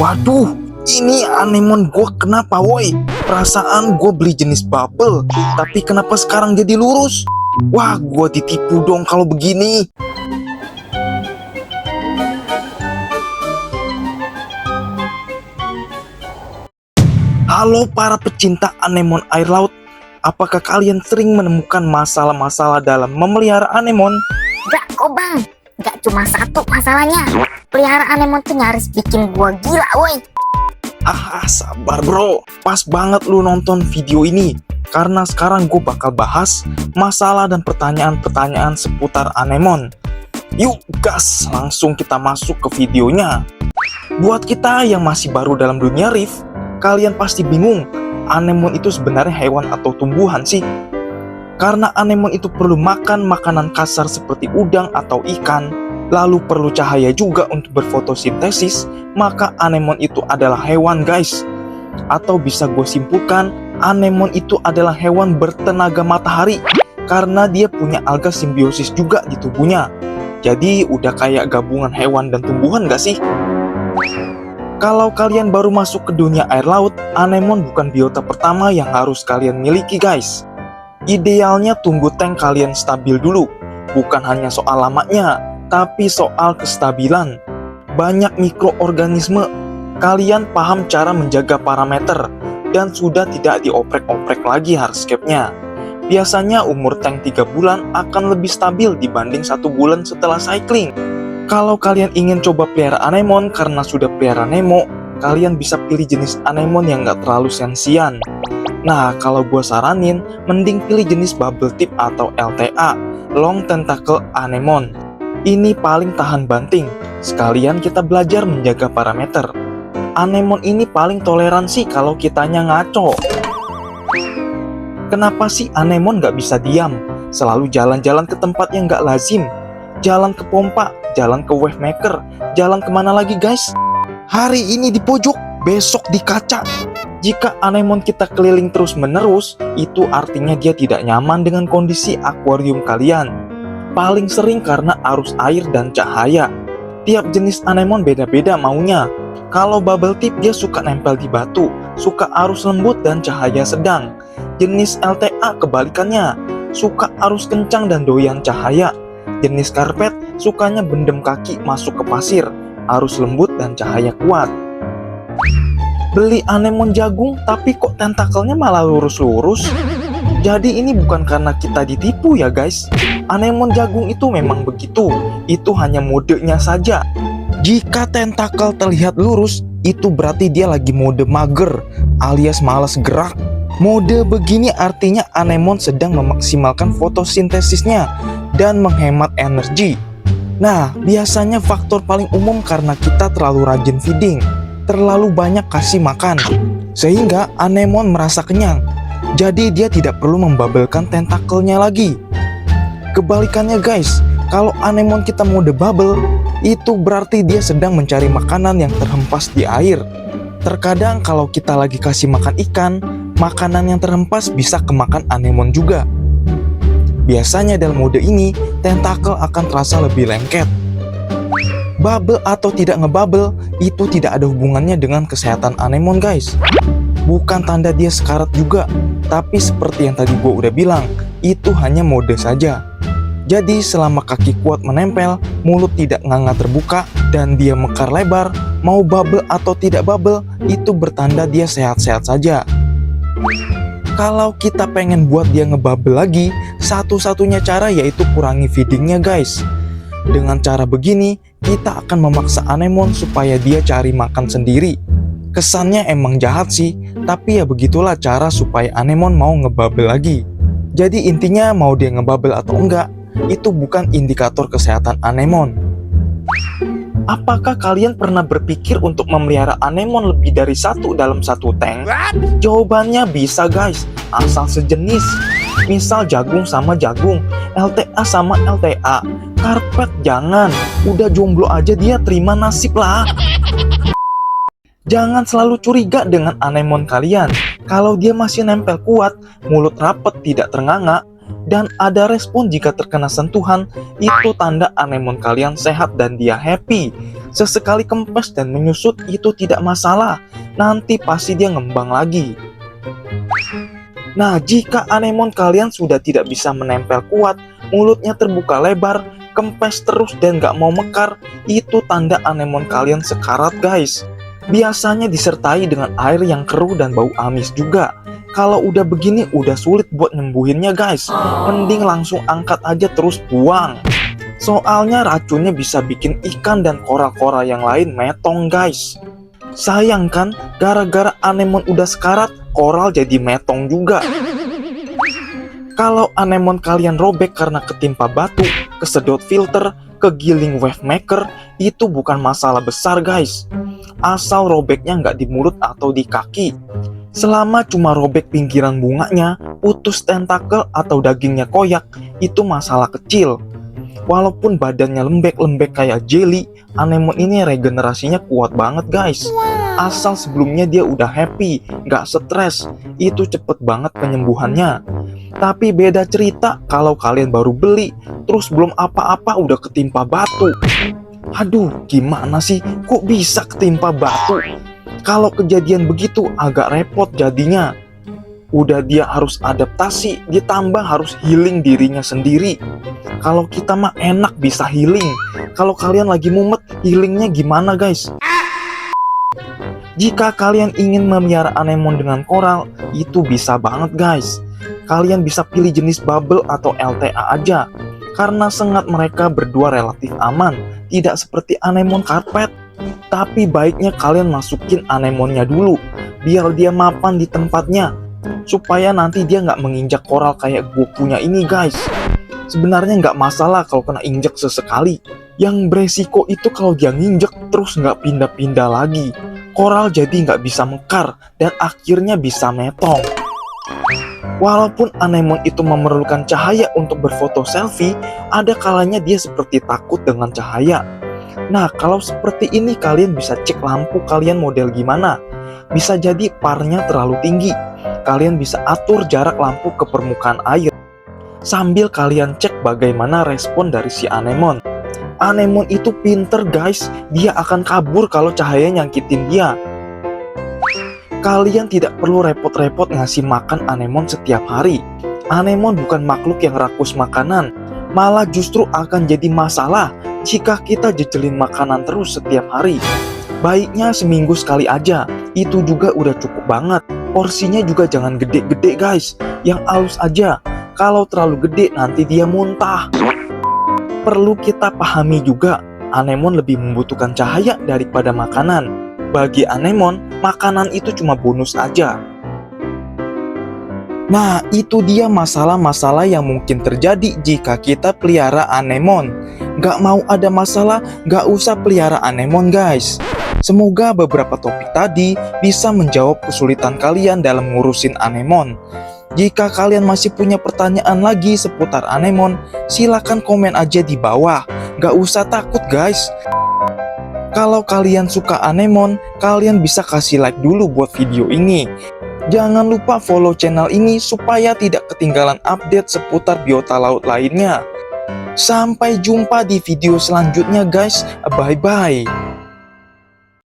Waduh, ini anemon gue kenapa woi? Perasaan gue beli jenis bubble, tapi kenapa sekarang jadi lurus? Wah, gue ditipu dong kalau begini. Halo para pecinta anemon air laut. Apakah kalian sering menemukan masalah-masalah dalam memelihara anemon? Enggak kok bang, enggak cuma satu masalahnya. Pelihara anemon tuh nyaris bikin gua gila woi. Sabar bro, pas banget lu nonton video ini. Karena sekarang gue bakal bahas masalah dan pertanyaan-pertanyaan seputar anemon. Yuk gas, langsung kita masuk ke videonya. Buat kita yang masih baru dalam dunia reef, kalian pasti bingung, anemon itu sebenarnya hewan atau tumbuhan sih? Karena anemon itu perlu makan makanan kasar seperti udang atau ikan, lalu perlu cahaya juga untuk berfotosintesis, maka anemon itu adalah hewan guys. Atau bisa gue simpulkan, anemon itu adalah hewan bertenaga matahari, karena dia punya alga simbiosis juga di tubuhnya. Jadi udah kayak gabungan hewan dan tumbuhan gak sih? Kalau kalian baru masuk ke dunia air laut, anemon bukan biota pertama yang harus kalian miliki guys. Idealnya tunggu tank kalian stabil dulu. Bukan hanya soal lamanya, tapi soal kestabilan. Banyak mikroorganisme, kalian paham cara menjaga parameter, dan sudah tidak dioprek-oprek lagi hardscape-nya. Biasanya umur tank 3 bulan akan lebih stabil dibanding 1 bulan setelah cycling. Kalau kalian ingin coba pelihara anemon karena sudah pelihara Nemo, kalian bisa pilih jenis anemon yang gak terlalu sensian. Nah, kalau gue saranin, mending pilih jenis bubble tip atau LTA, long tentacle anemon. Ini paling tahan banting, sekalian kita belajar menjaga parameter. Anemon ini paling toleransi kalau kitanya ngaco. Kenapa sih anemon gak bisa diam? Selalu jalan-jalan ke tempat yang gak lazim. Jalan ke pompa, jalan ke wave maker, jalan kemana lagi guys? Hari ini di pojok, besok di kaca. Jika anemon kita keliling terus menerus, itu artinya dia tidak nyaman dengan kondisi akuarium kalian. Paling sering karena arus air dan cahaya. Tiap jenis anemon beda-beda maunya. Kalau bubble tip dia suka nempel di batu, suka arus lembut dan cahaya sedang. Jenis LTA kebalikannya, suka arus kencang dan doyan cahaya. Jenis karpet sukanya bendem kaki masuk ke pasir, arus lembut dan cahaya kuat. Beli anemon jagung tapi kok tentakelnya malah lurus-lurus? Jadi ini bukan karena kita ditipu ya guys. Anemon jagung itu memang begitu, itu hanya modenya saja. Jika tentakel terlihat lurus, itu berarti dia lagi mode mager alias malas gerak. Mode begini artinya anemon sedang memaksimalkan fotosintesisnya dan menghemat energi. Nah, biasanya faktor paling umum karena kita terlalu rajin feeding, terlalu banyak kasih makan, sehingga anemon merasa kenyang. Jadi dia tidak perlu membabelkan tentakelnya lagi. Kebalikannya guys, kalau anemon kita mode bubble, itu berarti dia sedang mencari makanan yang terhempas di air. Terkadang kalau kita lagi kasih makan ikan, makanan yang terhempas bisa kemakan anemon juga. Biasanya dalam mode ini, tentakel akan terasa lebih lengket. Bubble atau tidak ngebubble, itu tidak ada hubungannya dengan kesehatan anemon guys. Bukan tanda dia sekarat juga, tapi seperti yang tadi gue udah bilang, itu hanya mode saja. Jadi selama kaki kuat menempel, mulut tidak nganga terbuka, dan dia mekar lebar, mau bubble atau tidak bubble, itu bertanda dia sehat-sehat saja. Kalau kita pengen buat dia ngebubble lagi, satu-satunya cara yaitu kurangi feedingnya guys. Dengan cara begini, kita akan memaksa anemon supaya dia cari makan sendiri. Kesannya emang jahat sih, tapi ya begitulah cara supaya anemon mau ngebubble lagi. Jadi intinya mau dia ngebubble atau enggak, itu bukan indikator kesehatan anemon. Apakah kalian pernah berpikir untuk memelihara anemon lebih dari satu dalam satu tank? Jawabannya bisa guys, asal sejenis. Misal jagung sama jagung, LTA sama LTA. Karpet jangan, udah jomblo aja dia terima nasib lah. Jangan selalu curiga dengan anemon kalian. Kalau dia masih nempel kuat, mulut rapet tidak ternganga, dan ada respon jika terkena sentuhan, itu tanda anemon kalian sehat dan dia happy. Sesekali kempes dan menyusut itu tidak masalah, nanti pasti dia ngembang lagi. Nah, jika anemon kalian sudah tidak bisa menempel kuat, mulutnya terbuka lebar, kempes terus dan gak mau mekar, itu tanda anemon kalian sekarat guys. Biasanya disertai dengan air yang keruh dan bau amis juga. Kalau udah begini udah sulit buat nyembuhinnya guys. Mending langsung angkat aja terus buang. Soalnya racunnya bisa bikin ikan dan koral-koral yang lain metong guys. Sayang kan, gara-gara anemon udah sekarat, koral jadi metong juga. Kalau anemon kalian robek karena ketimpa batu, kesedot filter, kegiling wave maker, itu bukan masalah besar guys. Asal robeknya nggak di mulut atau di kaki. Selama cuma robek pinggiran bunganya, putus tentakel atau dagingnya koyak, itu masalah kecil. Walaupun badannya lembek-lembek kayak jelly, anemon ini regenerasinya kuat banget guys. Asal sebelumnya dia udah happy, nggak stres, itu cepet banget penyembuhannya. Tapi beda cerita kalau kalian baru beli, terus belum apa-apa udah ketimpa batu. Aduh, gimana sih? Kok bisa ketimpa batu? Kalau kejadian begitu agak repot jadinya. Udah dia harus adaptasi, ditambah harus healing dirinya sendiri. Kalau kita mah enak bisa healing. Kalau kalian lagi mumet, healingnya gimana guys? Jika kalian ingin memelihara anemon dengan koral, itu bisa banget guys. Kalian bisa pilih jenis bubble atau LTA aja. Karena sengat mereka berdua relatif aman, tidak seperti anemon karpet. Tapi baiknya kalian masukin anemonnya dulu, biar dia mapan di tempatnya, supaya nanti dia nggak menginjak koral kayak gue punya ini guys. Sebenarnya nggak masalah kalau kena injak sesekali. Yang beresiko itu kalau dia nginjek terus nggak pindah-pindah lagi. Koral jadi nggak bisa mekar dan akhirnya bisa metong. Walaupun anemon itu memerlukan cahaya untuk berfoto selfie, ada kalanya dia seperti takut dengan cahaya. Nah, kalau seperti ini kalian bisa cek lampu kalian model gimana. Bisa jadi parnya terlalu tinggi. Kalian bisa atur jarak lampu ke permukaan air. Sambil kalian cek bagaimana respon dari si anemon. Anemon itu pinter guys, dia akan kabur kalau cahaya nyangkitin dia. Kalian tidak perlu repot-repot ngasih makan anemon setiap hari. Anemon bukan makhluk yang rakus makanan, malah justru akan jadi masalah jika kita jejelin makanan terus setiap hari. Baiknya seminggu sekali aja, itu juga udah cukup banget. Porsinya juga jangan gede-gede guys, yang halus aja. Kalau terlalu gede nanti dia muntah. Perlu kita pahami juga, anemon lebih membutuhkan cahaya daripada makanan. Bagi anemon, makanan itu cuma bonus aja. Nah, itu dia masalah-masalah yang mungkin terjadi jika kita pelihara anemon. Gak mau ada masalah, gak usah pelihara anemon guys. Semoga beberapa topik tadi bisa menjawab kesulitan kalian dalam ngurusin anemon. Jika kalian masih punya pertanyaan lagi seputar anemon, silakan komen aja di bawah. Gak usah takut guys. Kalau kalian suka anemon, kalian bisa kasih like dulu buat video ini. Jangan lupa follow channel ini supaya tidak ketinggalan update seputar biota laut lainnya. Sampai jumpa di video selanjutnya guys. Bye-bye.